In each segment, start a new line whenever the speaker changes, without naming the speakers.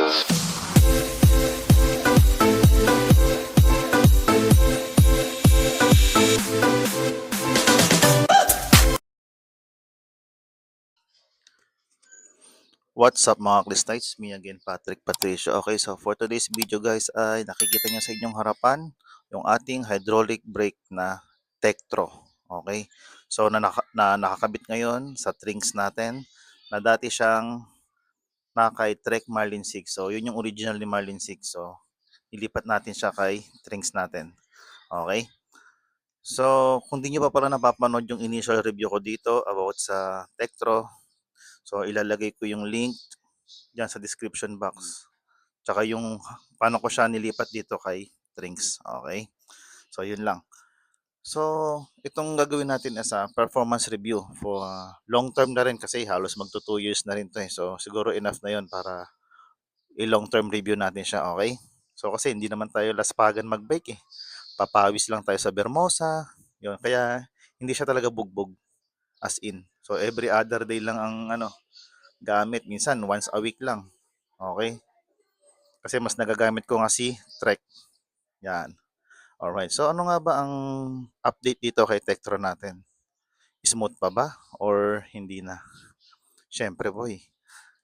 What's up mga Klistites? Me again, Patrick Patricio. Okay, so for today's video guys ay nakikita niyo sa inyong harapan yung ating hydraulic brake na Tektro. Okay, so nakakabit ngayon sa Trinks natin na dati siyang kay Trek Marlin 6. So yun yung original ni Marlin 6. So ilipat natin siya kay Trinks natin. Okay, so kung di nyo pa pala napapanood yung initial review ko dito about sa Tektro, so ilalagay ko yung link dyan sa description box. Tsaka yung paano ko siya nilipat dito kay Trinks. Okay? So, yun lang. So, itong gagawin natin as a performance review for long term na rin kasi halos magto 2 years na rin to eh. So, siguro enough na yun para i-long term review natin siya. Okay? So, kasi hindi naman tayo laspagan mag-bike eh. Papawis lang tayo sa Bermosa. Yun. Kaya, hindi siya talaga bugbog as in. So, every other day lang ang gamit. Minsan, once a week lang. Okay? Kasi mas nagagamit ko nga si Trek. Yan. Alright. So ano nga ba ang update dito kay Tektro natin? Smooth pa ba? Or hindi na? Siyempre boy.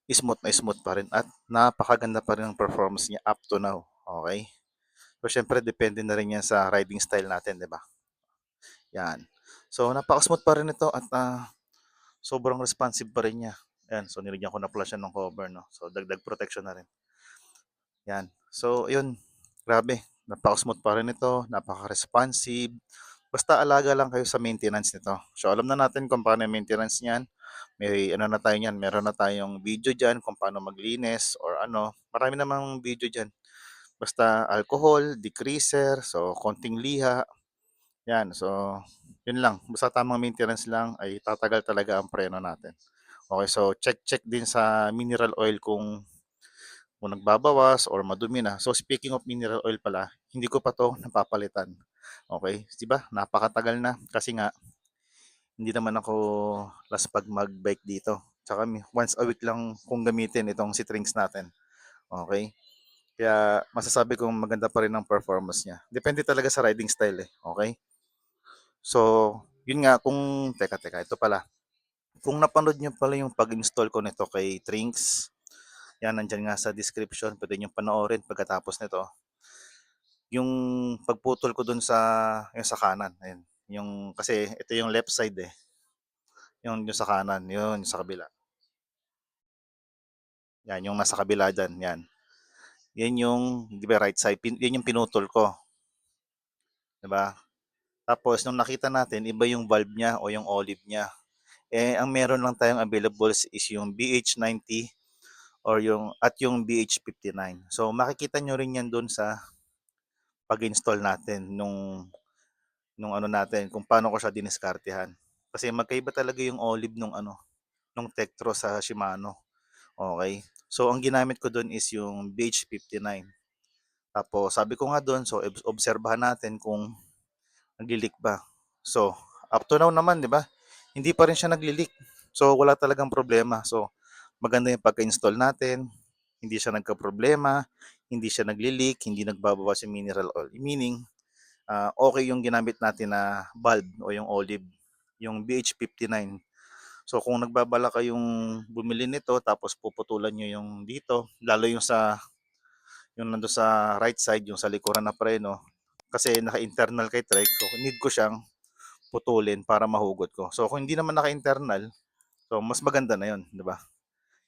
Smooth na smooth pa rin. At napakaganda pa rin ang performance niya up to now. Okay? So siyempre depende na rin yan sa riding style natin. Diba? Yan. So napaka-smooth pa rin ito. At sobrang responsive pa rin niya. Yan. So nilagyan ko na pala siya ng cover. No? So dagdag protection na rin. Yan. So, yun. Grabe. Napaka-smooth pa rin ito. Napaka-responsive. Basta alaga lang kayo sa maintenance nito. So, alam na natin kung paano yung maintenance niyan. May ano na tayo niyan. Meron na tayong video dyan kung paano maglinis or ano. Marami namang video dyan. Basta alcohol, degreaser, so konting liha. Yan. So, yun lang. Basta tamang maintenance lang ay tatagal talaga ang preno natin. Okay, so check din sa mineral oil kung nagbabawas or madumi na. So speaking of mineral oil pala, hindi ko pa to napapalitan. Okay? 'Di ba? Napakatagal na kasi nga hindi naman ako last pag mag-bike dito. Tsaka once a week lang kung gamitin itong si Trinks natin. Okay? Kaya masasabi kong maganda pa rin ang performance niya. Depende talaga sa riding style eh. Okay? So, yun nga kung teka, ito pala. Kung napanood niyo pala yung pag-install ko nito kay Trinks, yan nandiyan nga sa description, pwede niyo panoorin pagkatapos nito. Yung pagputol ko dun yung sa kanan, ayun. Yung kasi ito yung left side eh. Yung sa kanan, yun sa kabila. Yan, yung nasa kabila diyan, yan. Yan yung, di ba, right side, yan yung pinutol ko, di ba? Tapos nung nakita natin, iba yung valve niya o yung olive niya. Eh, ang meron lang tayong available is yung BH90 or yung BH59. So makikita nyo rin yan doon sa pag-install natin nung ano natin, kung paano ko siya diniskartehan. Kasi magkaiba talaga yung olive nung Tektro sa Shimano. Okay? So ang ginamit ko doon is yung BH59. Tapos sabi ko nga doon, so obserbahan natin kung nagli-leak ba. So up to now naman, 'di ba? Hindi pa rin siya nagli-leak. So wala talagang problema. So maganda yung pagka-install natin. Hindi siya nagka-problema, hindi siya nagli-leak, hindi nagbabawas yung mineral oil. Meaning, okay yung ginamit natin na bulb o yung olive, yung BH59. So kung nagbabala kayong bumili nito tapos puputulan nyo yung dito, lalo yung nando sa right side, yung sa likuran na preno, kasi naka-internal kay Trek, so need ko siyang putulin para mahugot ko. So kung hindi naman naka-internal, so mas maganda na yun, di ba?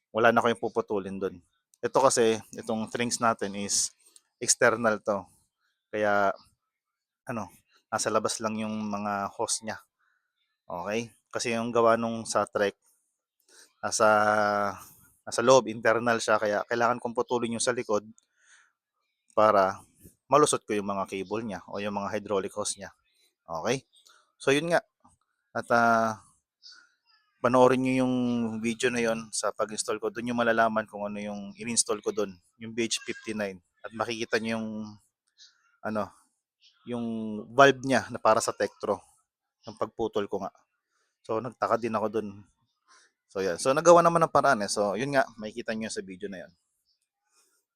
Wala na kayong puputulin doon. Ito kasi, itong strings natin is external to. Kaya ano, nasa labas lang yung mga hose niya. Okay? Kasi yung gawa nung sa Trek, nasa nasa loob, internal siya, kaya kailangan kong putulin yung sa likod para malusot ko yung mga cable niya o yung mga hydraulic hose niya. Okay? So yun nga. At panoorin nyo yung video na yon sa pag-install ko. Doon yung malalaman kung ano yung in-install ko doon, yung BH59. At makikita nyo ano, yung valve niya na para sa Tektro, yung pagputol ko nga. So nagtaka din ako doon. So yan. So nagawa naman ng paraan eh. So yun nga, makikita nyo sa video na yon.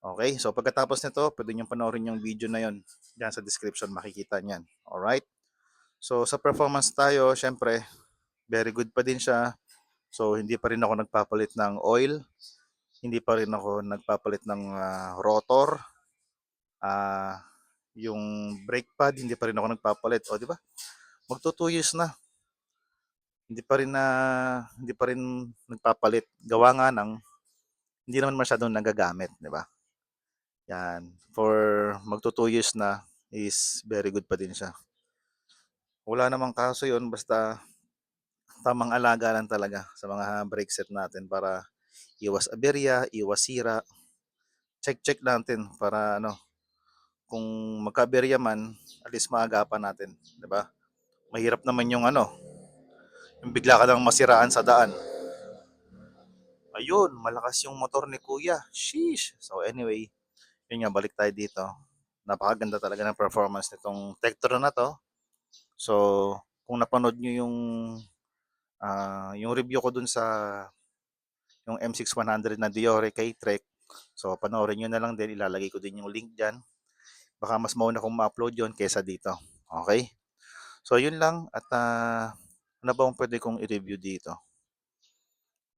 Okay, so pagkatapos nito, pwede niyong panoorin yung video na yon. Diyan sa description makikita niyan. Alright? So sa performance tayo, syempre, very good pa din siya. So hindi pa rin ako nagpapalit ng oil, hindi pa rin ako nagpapalit ng rotor, ah, yung brake pad, hindi pa rin ako nagpapalit. O, di ba? Magto 2 years na. Hindi pa rin nagpapalit. Gawa nga ng hindi naman masyadong nagagamit, di ba? Yan. For magto 2 years na is very good pa din siya. Wala namang kaso yun, basta tamang alaga lang talaga sa mga brake set natin para iwas aberya, iwas sira. Check-check natin para ano, kung magka-aberya man, at least maagapan natin, 'di ba? Mahirap naman yung ano, yung bigla ka lang masiraan sa daan. Ayun, malakas yung motor ni Kuya. Sheesh. So anyway, yun nga, balik tayo dito. Napakaganda talaga ng performance nitong Tektro na to. So, kung napanood nyo yung review ko dun sa yung M6100 na Diore kay Trek, so panoorin nyo na lang din, ilalagay ko din yung link dyan. Baka mas mauna kong ma-upload yun kesa dito. Okay? So yun lang at ano ba ang pwede kong i-review dito?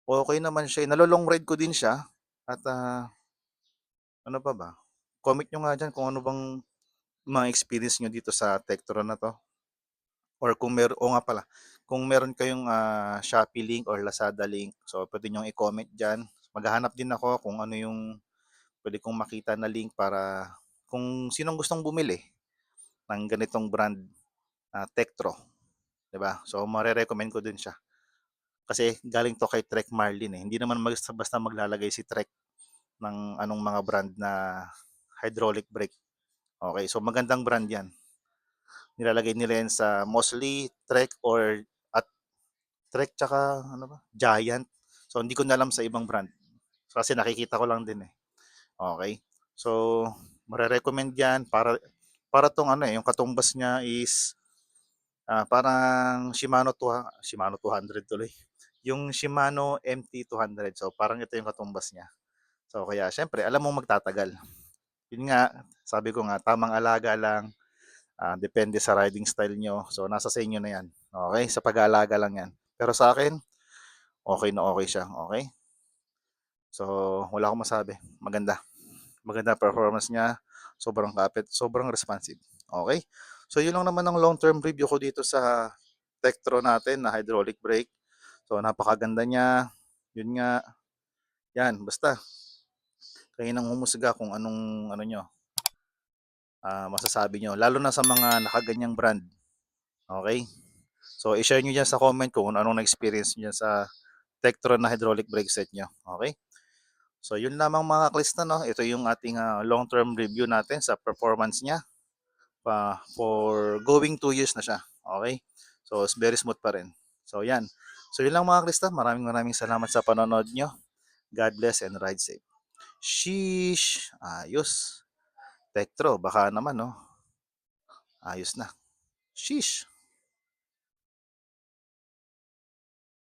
Okay naman siya. Nalo-long ride ko din siya at ano pa ba? Comment nyo nga dyan kung ano bang mga experience nyo dito sa Tektro na to. Or kung meron, o nga pala, kung meron kayong Shopee link or Lazada link, so pwede nyo i-comment dyan. Maghahanap din ako kung ano yung pwede kong makita na link para kung sinong gustong bumili ng ganitong brand Tektro, 'di ba? So mare-recommend ko din siya. Kasi galing to kay Trek Marlin eh. Hindi naman basta maglalagay si Trek ng anong mga brand na hydraulic brake. Okay, so magandang brand 'yan. Nilalagay nila yan sa mostly Trek or at Trek tsaka ano ba? Giant. So hindi ko na alam sa ibang brand. Kasi nakikita ko lang din eh. Okay. So mare-recommend 'yan para tong ano eh, yung katumbas niya is parang Shimano 200 tuloy. Yung Shimano MT200. So parang ito yung katumbas niya. So kaya syempre alam mong magtatagal. Yun nga, sabi ko nga tamang alaga lang, depende sa riding style nyo. So nasa sa inyo na 'yan. Okay? Sa pag-aalaga lang 'yan. Pero sa akin, okay na okay siya. Okay? So wala akong masabi. Maganda. Maganda performance niya. Sobrang kapit, sobrang responsive. Okay? So yun lang naman ang long-term review ko dito sa Tektro natin na hydraulic brake. So napakaganda niya. Yun nga, yan, basta kayo nang humusga kung anong ano nyo, masasabi nyo. Lalo na sa mga nakaganyang brand. Okay? So i-share nyo dyan sa comment kung anong na-experience nyo sa Tektro na hydraulic brake set nyo. Okay? So yun lamang mga klista, no? Ito yung ating long-term review natin sa performance niya for going 2 years na siya. Okay? So it's very smooth pa rin. So yan. So yun lang mga klista. Maraming salamat sa panonood nyo. God bless and ride safe. Sheesh! Ayos. Tektro, baka naman, no? Ayos na. Sheesh!